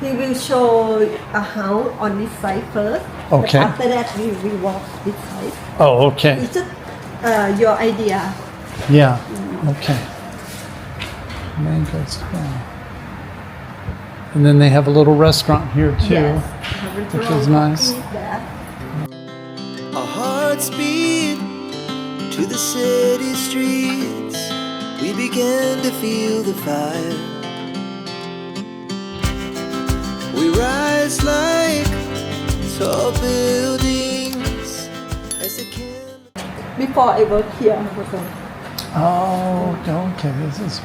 He will show a house on this side first. Okay. But after that, we will walk this side. Oh, okay. It's just your idea. Yeah. Okay. Mangoes. Yeah. And then they have a little restaurant here too, Yes. which is nice. Our hearts beat to the city streets. We began to feel the fire. We rise like tall buildings as the Before I work here, Oh, okay. This is.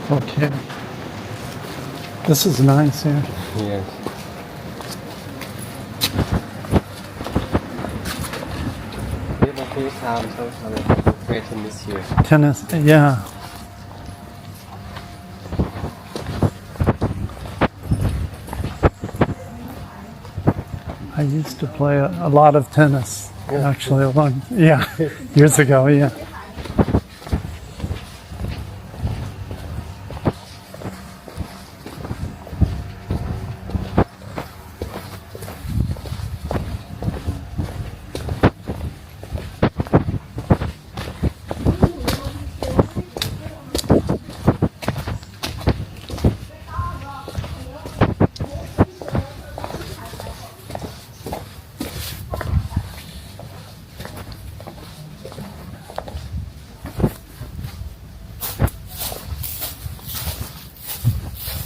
Okay. This is nice here. Yes. We have a few times, so I'm great to miss you. Tennis. Yeah. I used to play a lot of tennis. Yeah. Actually, years ago. Yeah.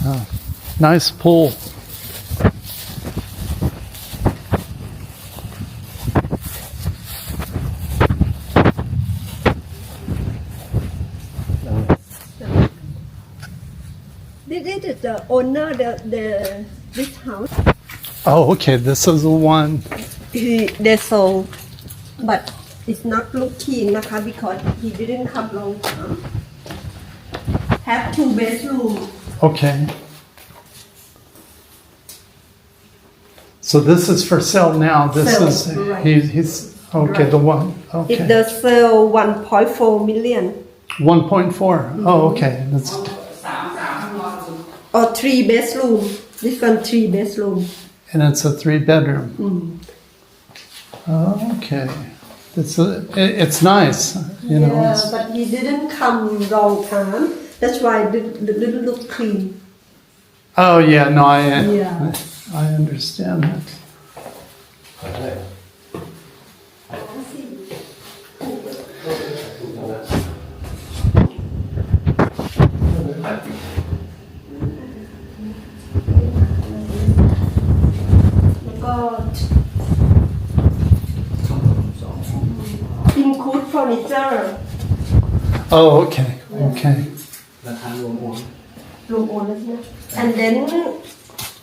Oh, nice pool. This is the owner, this house. Oh, okay. This is the one. They sold, but it's not look cleanนะคะ, because he didn't come long time. Have 2 bedrooms. Okay. So this is for sale now. This Sale, is right. he's okay. Right. The one. It Okay. does sell 1.4 million 1.4. Oh, okay. That's or 3 bedroom. This one 3 bedroom. and it's a 3-bedroom. Okay. It's nice. You know. Yeah, it's- but he didn't come long time. That's why the little look clean. Oh yeah. No, Yeah. I understand that. Include furniture. Oh, okay. Okay. Room owner, and then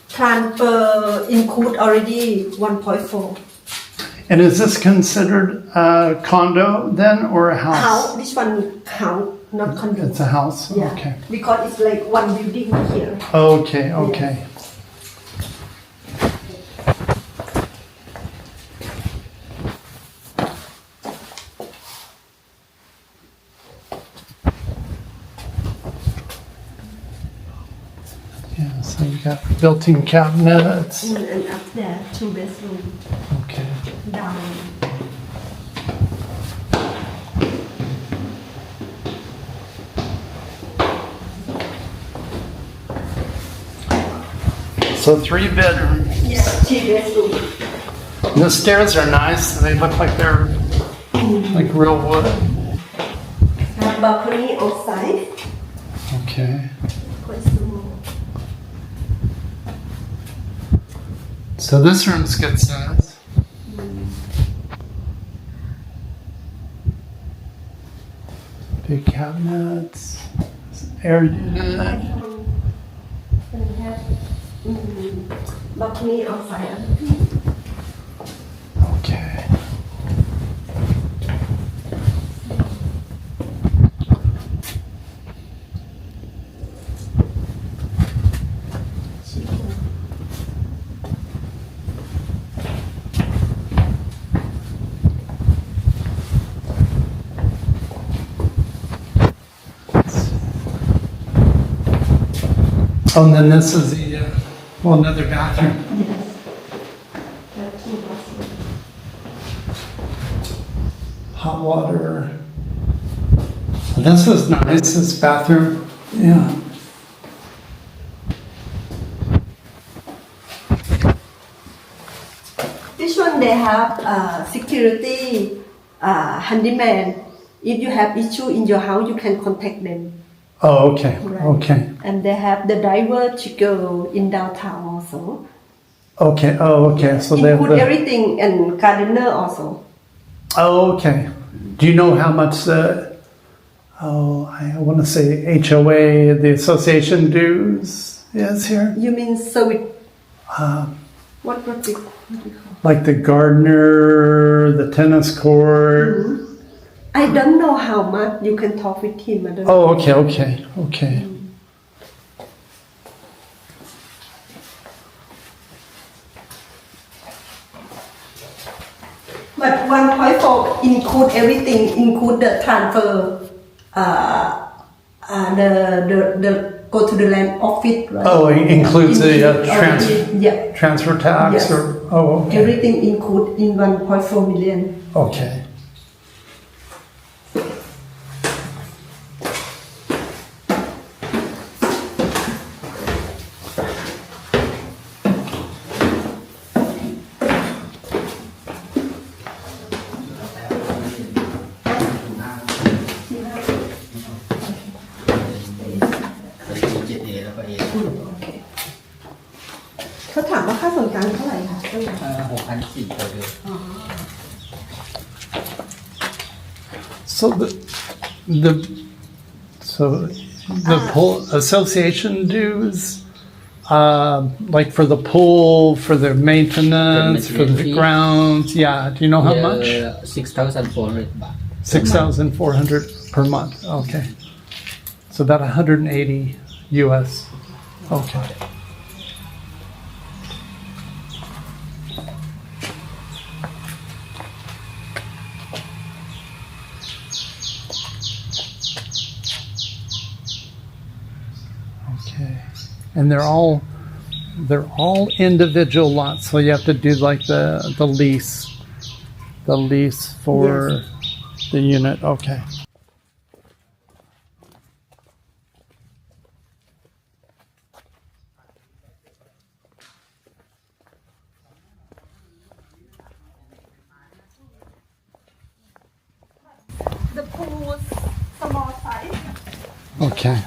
transfer include already 1.4. And is this considered a condo then or a house? House, this one house, not condo. It's a house. Yeah, Okay. because it's like one building here. Okay. Okay. Yeah, so you got built-in cabinets. And up there, 2 bedroom Okay. down. So 3-bedroom. Yeah, 3 bedroom. And the stairs are nice. They look like they're like real wood. Have balcony outside. Okay. Quite small. So this room's good size. Big cabinets, air unit. And have balcony outside. Okay. Oh, and then this is the, well, another bathroom. Hot water. This is nice, this bathroom. Yeah. This one they have security handyman. If you have issue in your house, you can contact them. Oh, okay, Right. okay. And they have the driver to go in downtown also. Okay, oh, okay, so they have Include the, everything and gardener also. oh, okay. Do you know how much the, oh, I want to say HOA, the association dues is here? You mean service? Uh, What do you call? Like the gardener, the tennis court. I don't know how much. You can talk with him. I don't know. Oh, okay, okay, okay. But 1.4 include everything, include the transfer, the go to the land office, right? Oh, it includes the yeah, transfer tax Yes. or, oh, okay. everything include in 1.4 million. Okay. Okay. เขาถามว่าค่าส่วนกลางเท่าไหร่คะ 6,400 ต่อเดือน So the pool association dues, like for the pool, for the maintenance, for the grounds. Yeah. Do you know how much? 6,400 baht 6,400 per month. Okay. So about 180 US. Okay. Okay. And they're all individual lots, so you have to do like the lease for the unit. Okay. The pool was small size. Okay.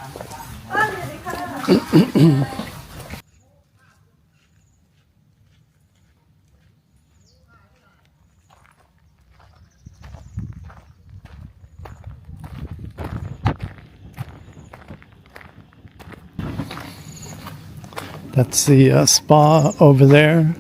That's the spa over there.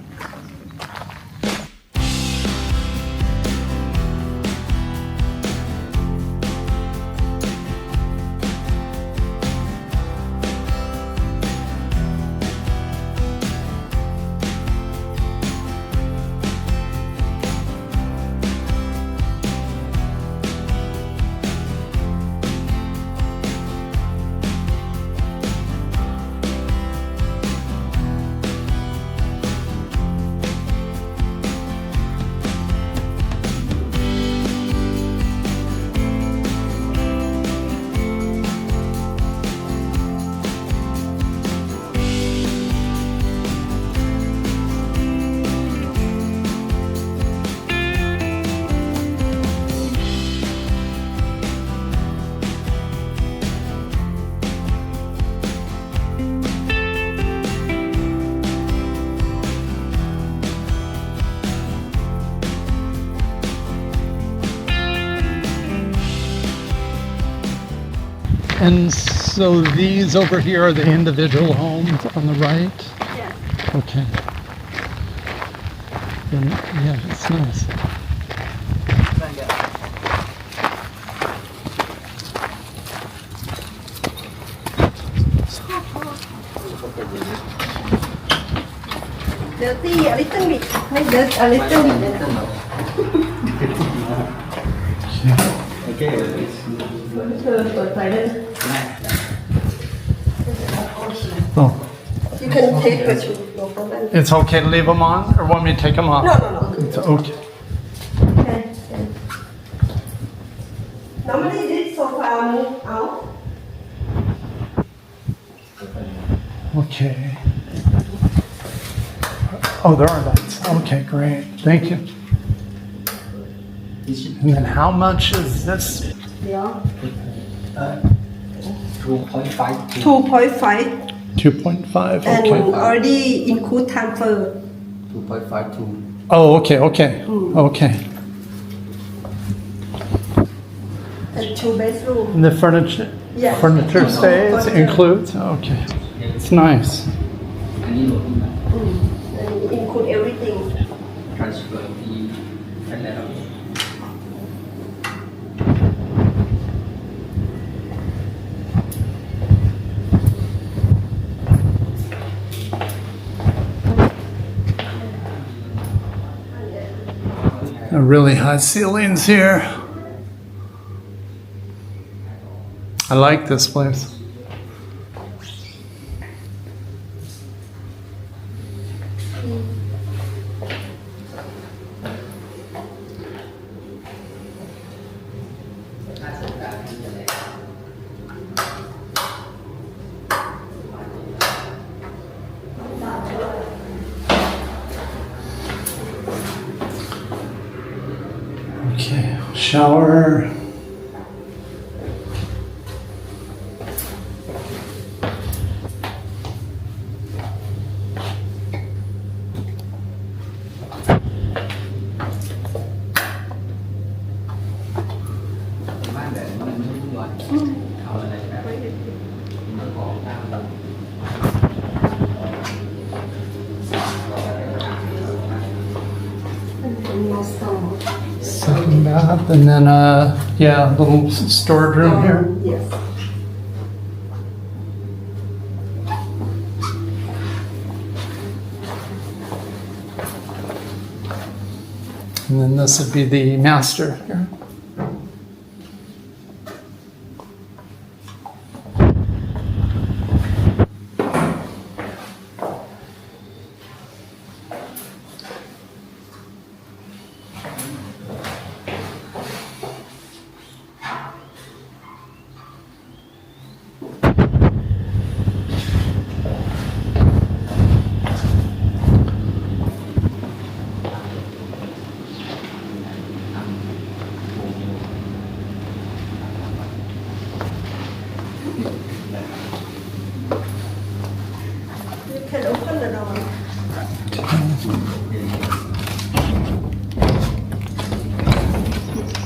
And so these over here are the individual homes on the right? Yes. Okay. And, yeah, it's nice. Dirty a little bit. Like dirt a little bit. Oh. can take the shoe, no problem. It's okay to leave them on, or want me to take them off? No, no, no. It's okay. Okay. Normally this sofa move out. Okay. Oh, there are lights. Okay, great. Thank you. And then how much is this? Yeah. 2.5 2.5 2.5. and Okay. already include transfer. 2.5 to Oh, okay, okay, okay. And 2 bedroom. And the furniture, Yes. furniture stays, Furniture. includes? Okay. It's nice. อันนี้รวมที่ And include everything. transfer ที่นั่นแหละครับ Really high ceilings here. I like this place. Okay, shower. Second bath, and then yeah, little storage room here. Yes. And then this would be the master here. You can open the door.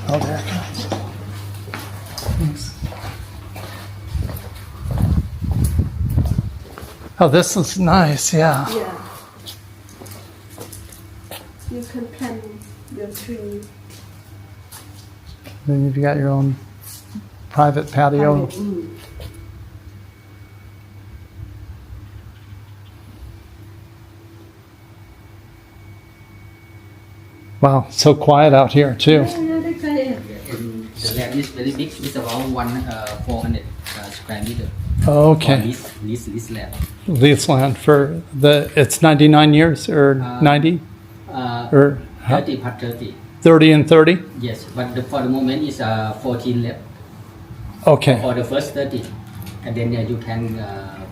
Oh, there it goes. Thanks. Oh, this is nice, yeah. Yeah. You can plant your tree. Then you've got your own private patio. Wow, so quiet out here too. Yeah, they can. The land is very big. It's about 400 square meter. Okay, This land. lease land for it's 99 years or 90 or 30 per 30. 30 and 30? Yes, but for the moment is 14 left Okay, for the first 30, and then you can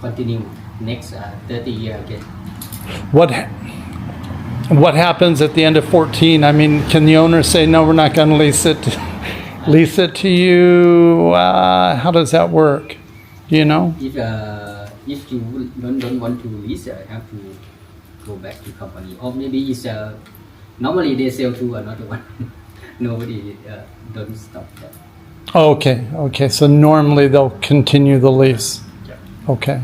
continue next 30 year again. what happens at the end of 14? I mean, can the owner say, no, we're not going to lease it to you? How does that work? Do you know? If you don't want to lease, have to go back to company, or maybe it's normally they sell to another one. Nobody don't stop that. Okay. So normally they'll continue the lease. Okay.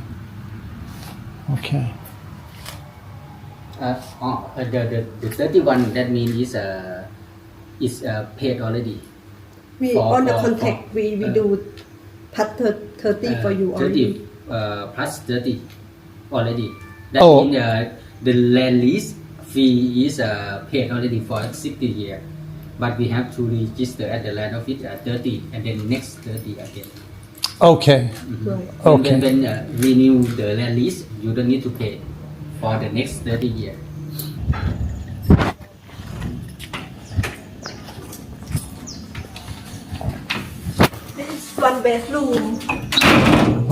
The 31 that means is paid already. We on the contract we do part 30 for you 30 already. plus 30 already. That Oh. means the land lease fee is paid already for 60 years. But we have to register at the land office at 30 and then next 30 again. Okay. Okay. When renew the land lease, you don't need to pay for the next 30 years. This is one bedroom.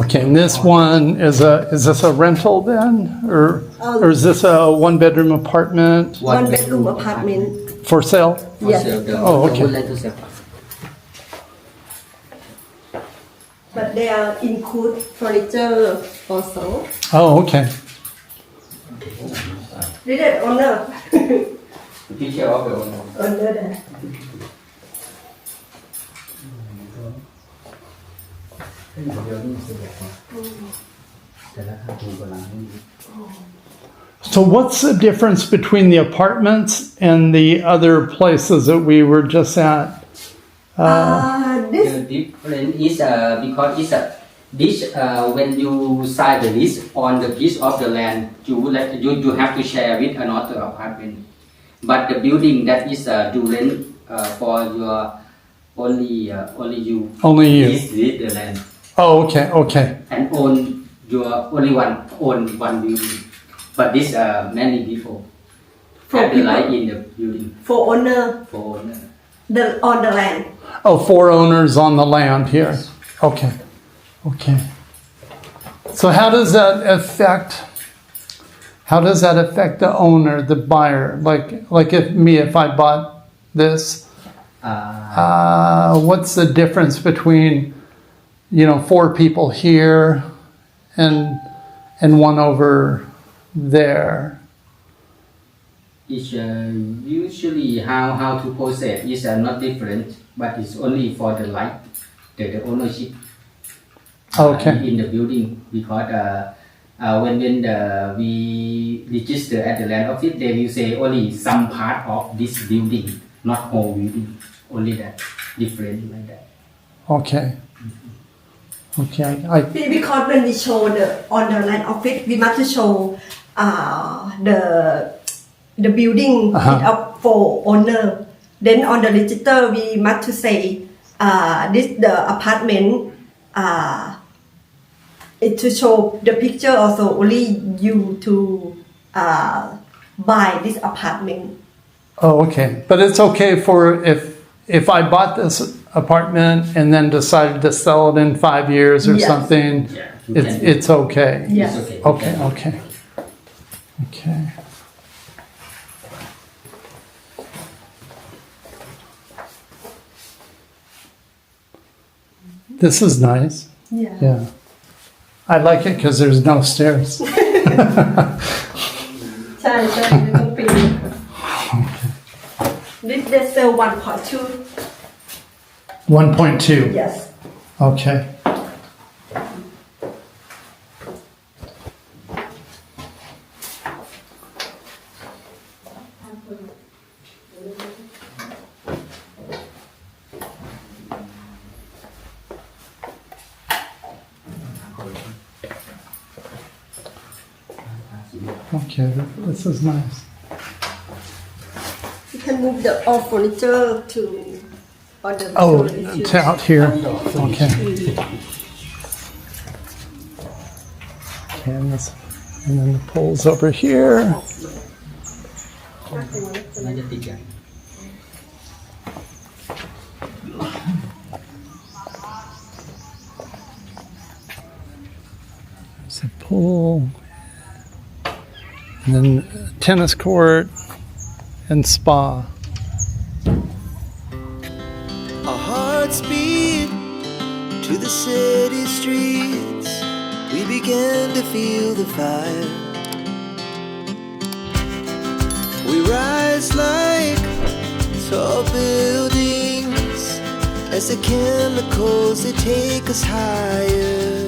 Okay, and this one is this a rental then, or is this a one bedroom apartment One bedroom apartment. for sale? Yes. Oh, okay. Would like to sell. But they are include furniture also. Oh, okay. This is owner. Picture of the owner. Owner there. So what's the difference between the apartments and the other places that we were just at? This The difference is because it's this when you sign the lease on the piece of the land, you have to share with another apartment. But the building that is to rent for your only you. Only you. Is with the land Oh, okay, okay. and own your only one building. But this many people For have the people. right in the building for owner for owner. on the land. Oh, 4 owners on the land here. Okay, okay. So how does that affect the owner, the buyer? Like if I bought this, what's the difference between, 4 people here and one over there? It's usually how to process is not different, but it's only for the right, the ownership. Okay. In the building, because when we register at the land office, they will say only some part of this building, not whole building, only that different like that. Okay. Okay. Because when we show on the land office, we must show the building up for owner. Then on the register, we must to say this the apartment. It to show the picture also only you to buy this apartment. Oh, okay. But it's okay for if I bought this apartment and then decided to sell it in 5 years or Yes. something, Yeah, you can. it's okay. Yes. It's okay. Okay, okay. Okay. This is nice. Yeah. Yeah. I like it because there's no stairs. ใช่ใช่ไม่ต้องปีน This they sell 1.2. 1.2. Yes. Okay. Okay, this is nice. You can move the all furniture to other. Oh, furniture. to out here. Okay. And then the pole's over here. น่าจะติดกัน There's a pool. And then tennis court and spa. Our hearts beat to the city streets. We began to feel the fire. We rise like tall buildings as the chemicals they take us higher.